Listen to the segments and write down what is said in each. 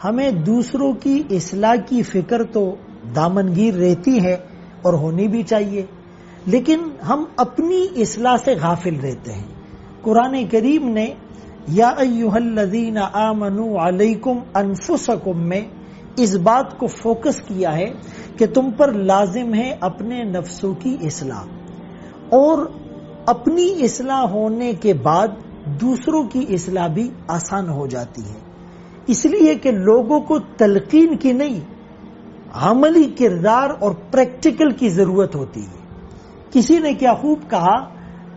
ہمیں دوسروں کی اصلاح کی فکر تو دامنگیر رہتی ہے اور ہونی بھی چاہیے، لیکن ہم اپنی اصلاح سے غافل رہتے ہیں۔ قرآن کریم نے یا ایھا الذین آمنوا علیکم انفسکم میں اس بات کو فوکس کیا ہے کہ تم پر لازم ہے اپنے نفسوں کی اصلاح، اور اپنی اصلاح ہونے کے بعد دوسروں کی اصلاح بھی آسان ہو جاتی ہے، اس لیے کہ لوگوں کو تلقین کی نہیں، عملی کردار اور پریکٹیکل کی ضرورت ہوتی ہے۔ کسی نے کیا خوب کہا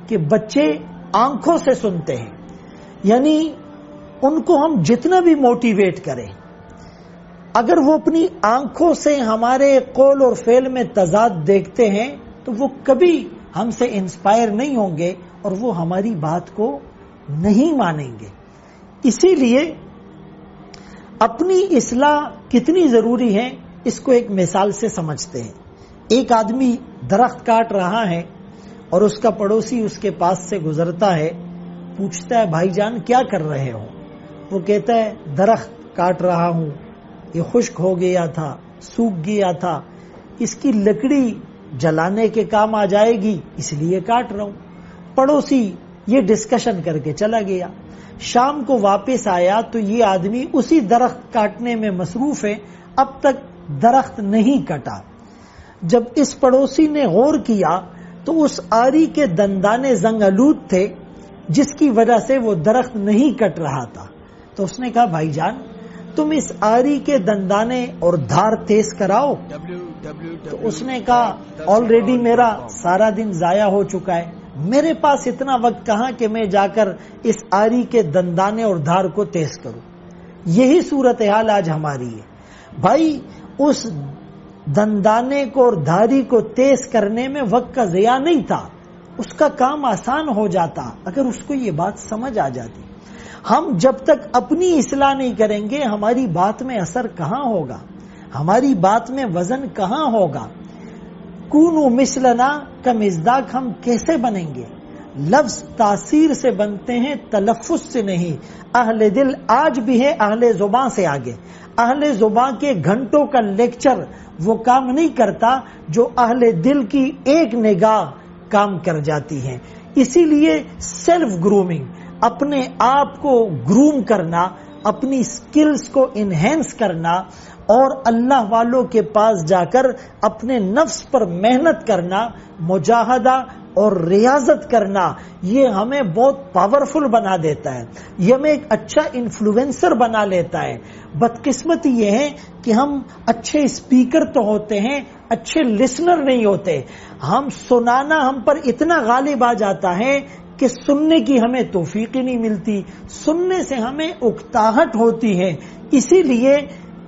کہ بچے آنکھوں سے سنتے ہیں، یعنی ان کو ہم جتنا بھی موٹیویٹ کریں، اگر وہ اپنی آنکھوں سے ہمارے قول اور فعل میں تضاد دیکھتے ہیں تو وہ کبھی ہم سے انسپائر نہیں ہوں گے اور وہ ہماری بات کو نہیں مانیں گے۔ اسی لیے اپنی اصلاح کتنی ضروری ہے اس کو ایک مثال سے سمجھتے ہیں۔ ایک آدمی درخت کاٹ رہا ہے اور اس کا پڑوسی اس کے پاس سے گزرتا ہے، پوچھتا ہے بھائی جان کیا کر رہے ہو؟ وہ کہتا ہے درخت کاٹ رہا ہوں، یہ خشک ہو گیا تھا، سوکھ گیا تھا، اس کی لکڑی جلانے کے کام آ جائے گی اس لیے کاٹ رہا ہوں۔ پڑوسی یہ ڈسکشن کر کے چلا گیا۔ شام کو واپس آیا تو یہ آدمی اسی درخت کاٹنے میں مصروف ہے، اب تک درخت نہیں کٹا۔ جب اس پڑوسی نے غور کیا تو اس آری کے دندانے زنگ آلود تھے جس کی وجہ سے وہ درخت نہیں کٹ رہا تھا۔ تو اس نے کہا بھائی جان تم اس آری کے دندانے اور دھار تیز کراؤ۔ تو اس نے کہا آلریڈی میرا سارا دن ضائع ہو چکا ہے، میرے پاس اتنا وقت کہاں کہ میں جا کر اس آری کے دندانے اور دھار کو تیز کروں۔ یہی صورتحال آج ہماری ہے۔ بھائی اس دندانے کو اور دھاری کو تیز کرنے میں وقت کا ضیاع نہیں تھا، اس کا کام آسان ہو جاتا اگر اس کو یہ بات سمجھ آ جاتی۔ ہم جب تک اپنی اصلاح نہیں کریں گے ہماری بات میں اثر کہاں ہوگا، ہماری بات میں وزن کہاں ہوگا۔ کونوا مثلنا کا مصداق ہم کیسے بنیں گے؟ لفظ تاثیر سے بنتے ہیں، تلفظ سے نہیں۔ اہل دل آج بھی ہے اہل زباں سے آگے۔ اہل زباں کے گھنٹوں کا لیکچر وہ کام نہیں کرتا جو اہل دل کی ایک نگاہ کام کر جاتی ہے۔ اسی لیے سیلف گرومنگ، اپنے آپ کو گروم کرنا، اپنی سکلز کو انہینس کرنا اور اللہ والوں کے پاس جا کر اپنے نفس پر محنت کرنا، مجاہدہ اور ریاضت کرنا، یہ ہمیں بہت پاورفل بنا دیتا ہے، یہ ہمیں ایک اچھا انفلوئنسر بنا لیتا ہے۔ بدقسمتی یہ ہے کہ ہم اچھے اسپیکر تو ہوتے ہیں، اچھے لسنر نہیں ہوتے۔ ہم سنانا ہم پر اتنا غالب آ جاتا ہے کہ سننے کی ہمیں توفیق ہی نہیں ملتی، سننے سے ہمیں اکتاہٹ ہوتی ہے۔ اسی لیے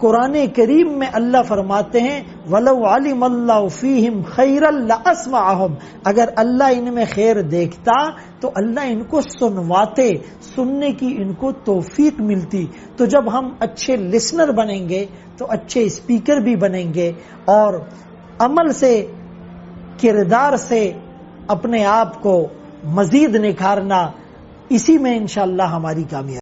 قرآن کریم میں اللہ فرماتے ہیں وَلَوْ عَلِمَ اللَّهُ فِيهِمْ خَيْرًا لَأَسْمَعَهُمْ، اگر اللہ ان میں خیر دیکھتا تو اللہ ان کو سنواتے، سننے کی ان کو توفیق ملتی۔ تو جب ہم اچھے لسنر بنیں گے تو اچھے اسپیکر بھی بنیں گے، اور عمل سے، کردار سے اپنے آپ کو مزید نکھارنا، اسی میں انشاءاللہ ہماری کامیابی۔